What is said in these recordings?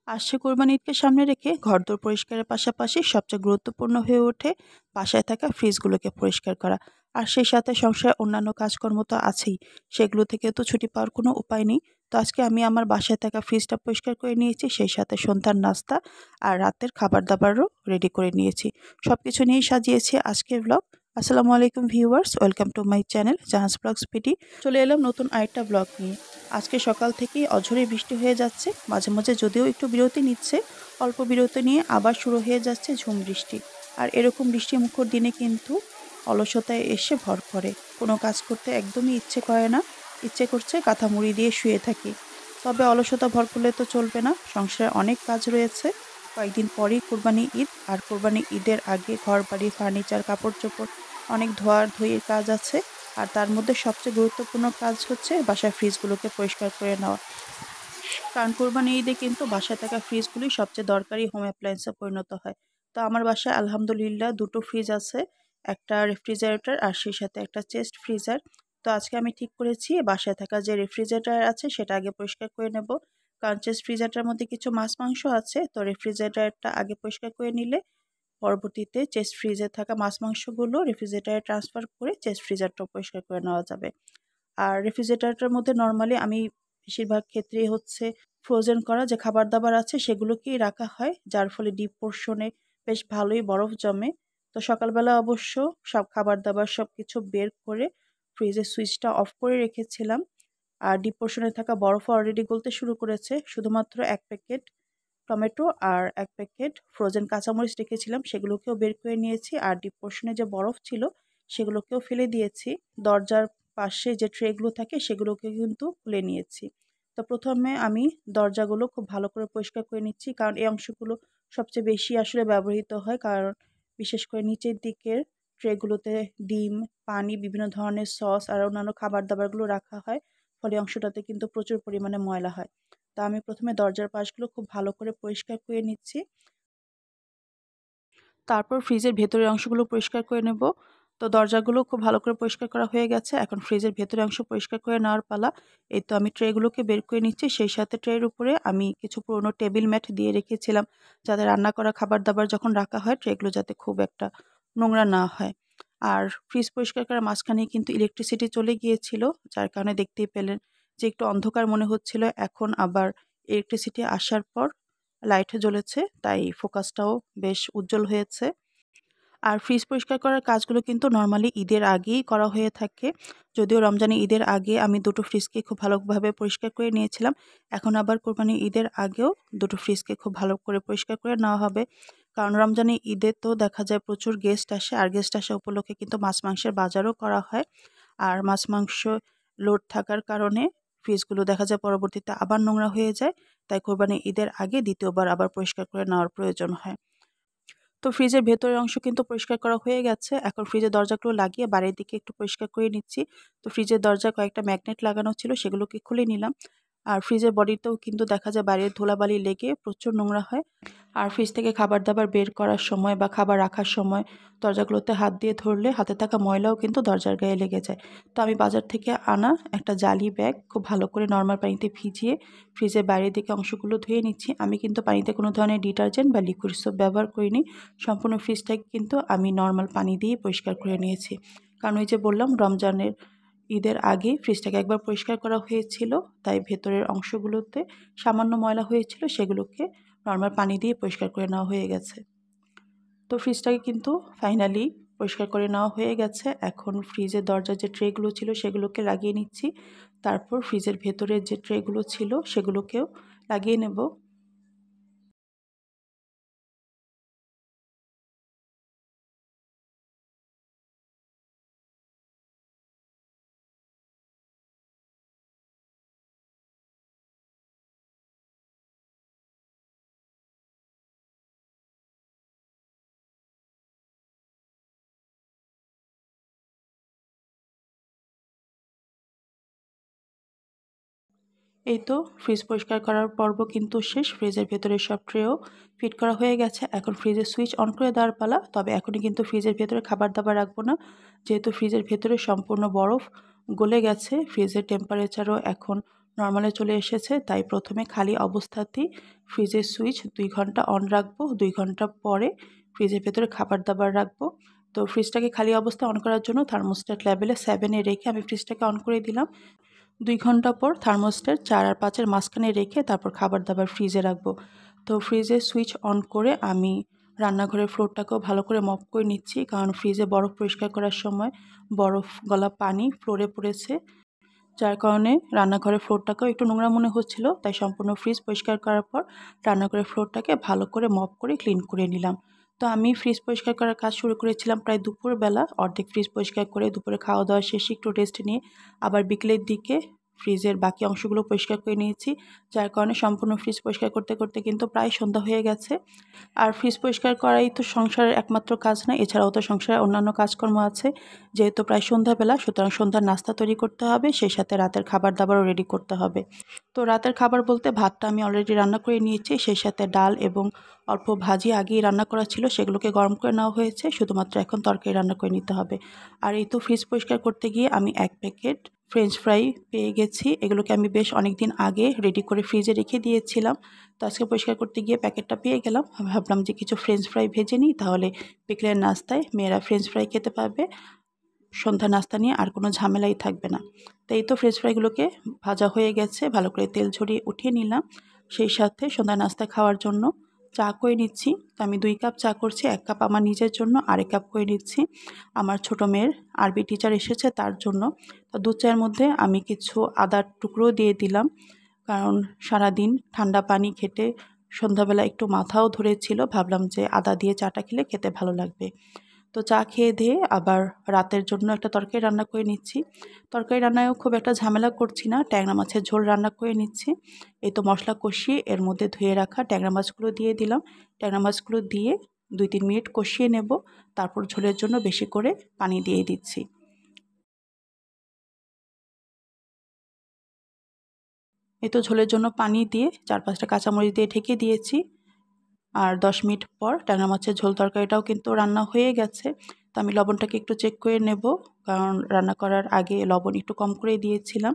আসছে কোরবানি ঈদকে সামনে রেখে ঘরদোর পরিষ্কারের পাশাপাশি সবচেয়ে গুরুত্বপূর্ণ হয়ে ওঠে বাসায় থাকা ফ্রিজগুলোকে পরিষ্কার করা। আর সেই সাথে সংসারের অন্যান্য কাজকর্ম তো আছেই, সেগুলো থেকে তো ছুটি পাওয়ার কোনো উপায় নেই। তো আজকে আমি আমার বাসায় থাকা ফ্রিজটা পরিষ্কার করে নিয়েছি, সেই সাথে সন্ধ্যার নাস্তা আর রাতের খাবার দাবারও রেডি করে নিয়েছি। সব কিছু নিয়েই সাজিয়েছি আজকের ব্লগ। আসসালামু আলাইকুম viewers, welcome to my channel জাহাজ ব্লগস পিটি। চলে এলাম নতুন আরেকটা ব্লগ নিয়ে। আজকে সকাল থেকেই অঝোরে বৃষ্টি হয়ে যাচ্ছে, মাঝে মাঝে যদিও একটু বিরতি নিচ্ছে, অল্প বিরতি নিয়ে আবার শুরু হয়ে যাচ্ছে ঝুম বৃষ্টি। আর এরকম বৃষ্টিমুখর দিনে কিন্তু অলসতায় এসে ভর করে, কোনো কাজ করতে একদমই ইচ্ছে করে না, ইচ্ছে করছে কাঁথা মুড়ি দিয়ে শুয়ে থাকি। তবে অলসতা ভর করলে তো চলবে না, সংসারে অনেক কাজ রয়েছে। কয়েকদিন পরেই কোরবানি ঈদ, আর কোরবানি ঈদের আগে ঘর বাড়ি ফার্নিচার কাপড় চোপড় অনেক ধোয়ার কাজ আছে। আর তার মধ্যে সবচেয়ে গুরুত্বপূর্ণ কাজ হচ্ছে বাসার ফ্রিজগুলোকে পরিষ্কার করে নেওয়া। কারণ কোরবানি ঈদে কিন্তু বাসায় থাকা ফ্রিজগুলি সবচেয়ে দরকারি হোম অ্যাপ্লায়েন্সে পরিণত হয়। তো আমার বাসায় আলহামদুলিল্লাহ দুটো ফ্রিজ আছে, একটা রেফ্রিজারেটর আর সেই সাথে একটা চেস্ট ফ্রিজার। তো আজকে আমি ঠিক করেছি বাসায় থাকা যে রেফ্রিজারেটর আছে সেটা আগে পরিষ্কার করে নেব। কারণ চেস্ট ফ্রিজারটার মধ্যে কিছু মাছ মাংস আছে, তো রেফ্রিজারেটরটা আগে পরিষ্কার করে নিলে পরবর্তীতে চেস্ট ফ্রিজে থাকা মাছ মাংসগুলো রেফ্রিজারেটরে ট্রান্সফার করে চেস্ট ফ্রিজারটাও পরিষ্কার করে নেওয়া যাবে। আর রেফ্রিজারেটরের মধ্যে নরমালি আমি বেশিরভাগ ক্ষেত্রেই হচ্ছে ফ্রোজেন করা যে খাবার-দাবার আছে সেগুলোকেই রাখা হয়, যার ফলে ডিপ পোরশনে বেশ ভালোই বরফ জমে। তো সকালবেলা অবশ্য সব খাবার-দাবার সবকিছু বের করে ফ্রিজের সুইচটা অফ করে রেখেছিলাম। আর ডিপ পোরশনে থাকা বরফও অলরেডি গলতে শুরু করেছে। শুধুমাত্র ১ প্যাকেট টমেটো আর ১ প্যাকেট ফ্রোজেন কাঁচামরিচ রেখেছিলাম, সেগুলোকেও বের করে নিয়েছি। আর ডিপ পোরশনে যে বরফ ছিল সেগুলোকেও ফেলে দিয়েছি। দরজার পাশে যে ট্রেগুলো থাকে সেগুলোকে কিন্তু খুলে নিয়েছি। তো প্রথমে আমি দরজাগুলো খুব ভালো করে পরিষ্কার করে নিচ্ছি, কারণ এই অংশগুলো সবচেয়ে বেশি আসলে ব্যবহৃত হয়। কারণ বিশেষ করে নিচের দিকের ট্রেগুলোতে ডিম, পানি, বিভিন্ন ধরনের সস আর অন্যান্য খাবার-দাবারগুলো রাখা হয়। ফলে অংশটাতে কিন্তু প্রচুর পরিমাণে ময়লা হয়। তা আমি প্রথমে দরজার পাশগুলো খুব ভালো করে পরিষ্কার করে নিচ্ছি। তারপর ফ্রিজের ভেতরের অংশগুলো পরিষ্কার করে নেব। তো দরজাগুলো খুব ভালো করে পরিষ্কার করা হয়ে গেছে। এখন ফ্রিজের ভেতরের অংশ পরিষ্কার করে নেওয়ার পালা। এই তো আমি ট্রেগুলোকে বের করে নিচ্ছি। সেই সাথে ট্রের উপরে আমি কিছু পুরনো টেবিল ম্যাট দিয়ে রেখেছিলাম, যাতে রান্না করা খাবার-দাবার যখন রাখা হয় ট্রেগুলো যাতে খুব একটা নোংরা না হয়। আর ফ্রিজ পরিষ্কার করার মাঝখানেই কিন্তু ইলেকট্রিসিটি চলে গিয়েছিল, যার কারণে দেখতেই পেলেন যে একটু অন্ধকার মনে হচ্ছিল। এখন আবার ইলেকট্রিসিটি আসার পর লাইট জ্বলেছে, তাই ফোকাসটাও বেশ উজ্জ্বল হয়েছে। আর ফ্রিজ পরিষ্কার করার কাজগুলো কিন্তু নরমালি ঈদের আগেই করা হয়ে থাকে। যদিও রমজানের ঈদের আগে আমি দুটো ফ্রিজকে খুব ভালোভাবে পরিষ্কার করে নিয়েছিলাম। এখন আবার কোরবানির ঈদের আগেও দুটো ফ্রিজকে খুব ভালো করে পরিষ্কার করে নেওয়া হবে। কারণ রমজানের ঈদে তো দেখা যায় প্রচুর গেস্ট আসে, আর গেস্ট আসা উপলক্ষে কিন্তু মাছ মাংসের বাজারও করা হয়। আর মাছ মাংস লোড থাকার কারণে ফ্রিজগুলো দেখা যায় পরবর্তীতে আবার নোংরা হয়ে যায়। তাই কোরবানির ঈদের আগে দ্বিতীয়বার আবার পরিষ্কার করে নেওয়ার প্রয়োজন হয়। তো ফ্রিজের ভেতরের অংশ কিন্তু পরিষ্কার করা হয়ে গেছে। এখন ফ্রিজের দরজাগুলো লাগিয়ে বাইরের দিকে একটু পরিষ্কার করে নিচ্ছি। তো ফ্রিজের দরজায় কয়েকটা ম্যাগনেট লাগানো ছিল, সেগুলোকে খুলে নিলাম। আর ফ্রিজের বডিতেও কিন্তু দেখা যায় বাইরের ধুলাবালি লেগে প্রচুর নোংরা হয়। আর ফ্রিজ থেকে খাবার-দাবার বের করার সময় বা খাবার রাখার সময় দরজাগুলোতে হাত দিয়ে ধরলে হাতে থাকা ময়লাও কিন্তু দরজার গায়ে লেগে যায়। তো আমি বাজার থেকে আনা একটা জালি ব্যাগ খুব ভালো করে নরমাল পানিতে ভিজিয়ে ফ্রিজের বাইরের দিকে অংশগুলো ধুয়ে নিচ্ছি। আমি কিন্তু পানিতে কোনো ধরনের ডিটারজেন্ট বা লিকুইড সোপ ব্যবহার করিনি। সম্পূর্ণ ফ্রিজটাকে কিন্তু আমি নরমাল পানি দিয়েই পরিষ্কার করে নিয়েছি। কারণ ওই যে বললাম রমজানের ঈদের আগে ফ্রিজটাকে একবার পরিষ্কার করা হয়েছিল, তাই ভেতরের অংশগুলোতে সামান্য ময়লা হয়েছিল, সেগুলোকে নরমাল পানি দিয়ে পরিষ্কার করে নেওয়া হয়ে গেছে। তো ফ্রিজটাকে কিন্তু ফাইনালি পরিষ্কার করে নেওয়া হয়ে গেছে। এখন ফ্রিজের দরজার যে ট্রেগুলো ছিল সেগুলোকে লাগিয়ে নিচ্ছি। তারপর ফ্রিজের ভেতরের যে ট্রেগুলো ছিল সেগুলোকেও লাগিয়ে নেব। এই তো ফ্রিজ পরিষ্কার করার পর্ব কিন্তু শেষ। ফ্রিজের ভেতরে সব ট্রেও ফিট করা হয়ে গেছে। এখন ফ্রিজের সুইচ অন করে দেওয়ার পালা। তবে এখনই কিন্তু ফ্রিজের ভেতরে খাবার-দাবার রাখবো না। যেহেতু ফ্রিজের ভেতরে সম্পূর্ণ বরফ গলে গেছে, ফ্রিজের টেম্পারেচারও এখন নরমালে চলে এসেছে। তাই প্রথমে খালি অবস্থাতেই ফ্রিজের সুইচ ২ ঘন্টা অন রাখবো। ২ ঘন্টা পরে ফ্রিজের ভেতরে খাবার-দাবার রাখবো। তো ফ্রিজটাকে খালি অবস্থায় অন করার জন্য থার্মোস্ট্যাট লেভেলে 7 এ রেখে আমি ফ্রিজটাকে অন করে দিলাম। ২ ঘন্টা পর থার্মোস্ট্যাট ৪ আর ৫ এর মাঝখানে রেখে তারপর খাবার-দাবার ফ্রিজে রাখবো। তো ফ্রিজের সুইচ অন করে আমি রান্নাঘরের ফ্লোরটাকেও ভালো করে মপ করে নিচ্ছি। কারণ ফ্রিজে বরফ পরিষ্কার করার সময় বরফ গলা পানি ফ্লোরে পড়েছে। যার কারণে রান্নাঘরের ফ্লোরটাকেও একটু নোংরা মনে হচ্ছিল। তাই সম্পূর্ণ ফ্রিজ পরিষ্কার করার পর রান্নাঘরের ফ্লোরটাকে ভালো করে মপ করে ক্লিন করে নিলাম। তো আমি ফ্রিজ পরিষ্কার করার কাজ শুরু করেছিলাম প্রায় দুপুরবেলা। অর্ধেক ফ্রিজ পরিষ্কার করে দুপুরে খাওয়া-দাওয়া শেষে একটু রেস্ট নিয়ে আবার বিকেলের দিকে ফ্রিজের বাকি অংশগুলো পরিষ্কার করে নিয়েছি। যার কারণে সম্পূর্ণ ফ্রিজ পরিষ্কার করতে, করতে কিন্তু প্রায় সন্ধ্যা হয়ে গেছে। আর ফ্রিজ পরিষ্কার করাই তো সংসারের একমাত্র কাজ না, এছাড়াও তো সংসারের অন্যান্য কাজকর্ম আছে। যেহেতু প্রায় সন্ধ্যাবেলা, সুতরাং সন্ধ্যার নাস্তা তৈরি করতে হবে, সেই সাথে রাতের খাবার-দাবারও রেডি করতে হবে। তো রাতের খাবার বলতে ভাতটা আমি অলরেডি রান্না করে নিয়েছি, সেই সাথে ডাল এবং অল্প ভাজি আগেই রান্না করা ছিল, সেগুলোকে গরম করে নেওয়া হয়েছে। শুধুমাত্র এখন তরকারি রান্না করে নিতে হবে। আর এই তো ফ্রিজ পরিষ্কার করতে গিয়ে আমি ১ প্যাকেট ফ্রেঞ্চ ফ্রাই পেয়ে গেছি। এগুলোকে আমি বেশ অনেকদিন আগে রেডি করে ফ্রিজে রেখে দিয়েছিলাম। তো আজকে পরিষ্কার করতে গিয়ে প্যাকেটটা পেয়ে গেলাম। ভাবলাম যে কিছু ফ্রেঞ্চ ফ্রাই ভেজে নিই, তাহলে বিকেলের নাস্তায় মেয়েরা ফ্রেঞ্চ ফ্রাই খেতে পারবে। সন্ধ্যার নাস্তা নিয়ে আর কোনো ঝামেলাই থাকবে না। তো এই তো ফ্রেঞ্চ ফ্রাইগুলোকে ভাজা হয়ে গেছে, ভালো করে তেল ঝরিয়ে উঠিয়ে নিলাম। সেই সাথে সন্ধ্যার নাস্তা খাওয়ার জন্য চা করে নিচ্ছি। তো আমি ২ কাপ চা করছি, ১ কাপ আমার নিজের জন্য, আরেক কাপ করে নিচ্ছি আমার ছোটো মেয়ের আরবি টিচার এসেছে তার জন্য। তো দুধ চায়ের মধ্যে আমি কিছু আদার টুকরো দিয়ে দিলাম, কারণ সারাদিন ঠান্ডা পানি খেতে সন্ধ্যাবেলা একটু মাথাও ধরেছিল। ভাবলাম যে আদা দিয়ে চাটা খেলে খেতে ভালো লাগবে। তো চা খেয়ে দিয়ে আবার রাতের জন্য একটা তরকারি রান্না করে নিচ্ছি। তরকারি রান্নায়ও খুব একটা ঝামেলা করছি না, ট্যাংরা মাছের ঝোল রান্না করে নিচ্ছি। এই তো মশলা কষিয়ে এর মধ্যে ধুয়ে রাখা ট্যাংরা মাছগুলো দিয়ে দিলাম। ট্যাংরা মাছগুলো দিয়ে ২-৩ মিনিট কষিয়ে নেব, তারপর ঝোলের জন্য বেশি করে পানি দিয়ে দিচ্ছি। এই তো ঝোলের জন্য পানি দিয়ে ৪-৫টা কাঁচামরিচ দিয়ে ঢেকে দিয়েছি। আর ১০ মিনিট পর ট্যাংরা মাছের ঝোল তরকারিটাও কিন্তু রান্না হয়ে গেছে। তো আমি লবণটাকে একটু চেক করে নেব, কারণ রান্না করার আগে লবণ একটু কম করে দিয়েছিলাম,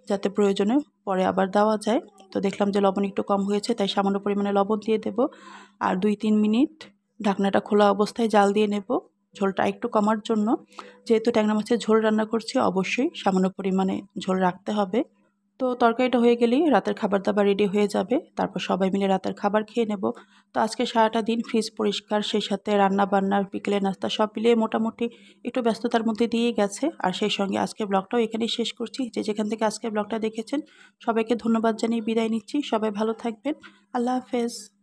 যাতে প্রয়োজনে পরে আবার দেওয়া যায়। তো দেখলাম যে লবণ একটু কম হয়েছে, তাই সামান্য পরিমাণে লবণ দিয়ে দেব। আর ২-৩ মিনিট ঢাকনাটা খোলা অবস্থায় জাল দিয়ে নেব, ঝোলটা একটু কমার জন্য। যেহেতু ট্যাংরা মাছের ঝোল রান্না করছি, অবশ্যই সামান্য পরিমাণে ঝোল রাখতে হবে। তো তরকারিটা হয়ে গেলেই রাতের খাবার-দাবার রেডি হয়ে যাবে। তারপর সবাই মিলে রাতের খাবার খেয়ে নেব। তো আজকে সারাটা দিন ফ্রিজ পরিষ্কার, সেই সাথে রান্না-বান্নার, বিকেলের নাস্তা সব মিলিয়ে মোটামুটি একটু ব্যস্ততার মধ্যে দিয়েই গেছে। আর সেই সঙ্গে আজকের ব্লগটাও এখানেই শেষ করছি। যে যেখান থেকে আজকের ব্লগটা দেখেছেন, সবাইকে ধন্যবাদ জানিয়ে বিদায় নিচ্ছি। সবাই ভালো থাকবেন। আল্লাহ হাফেজ।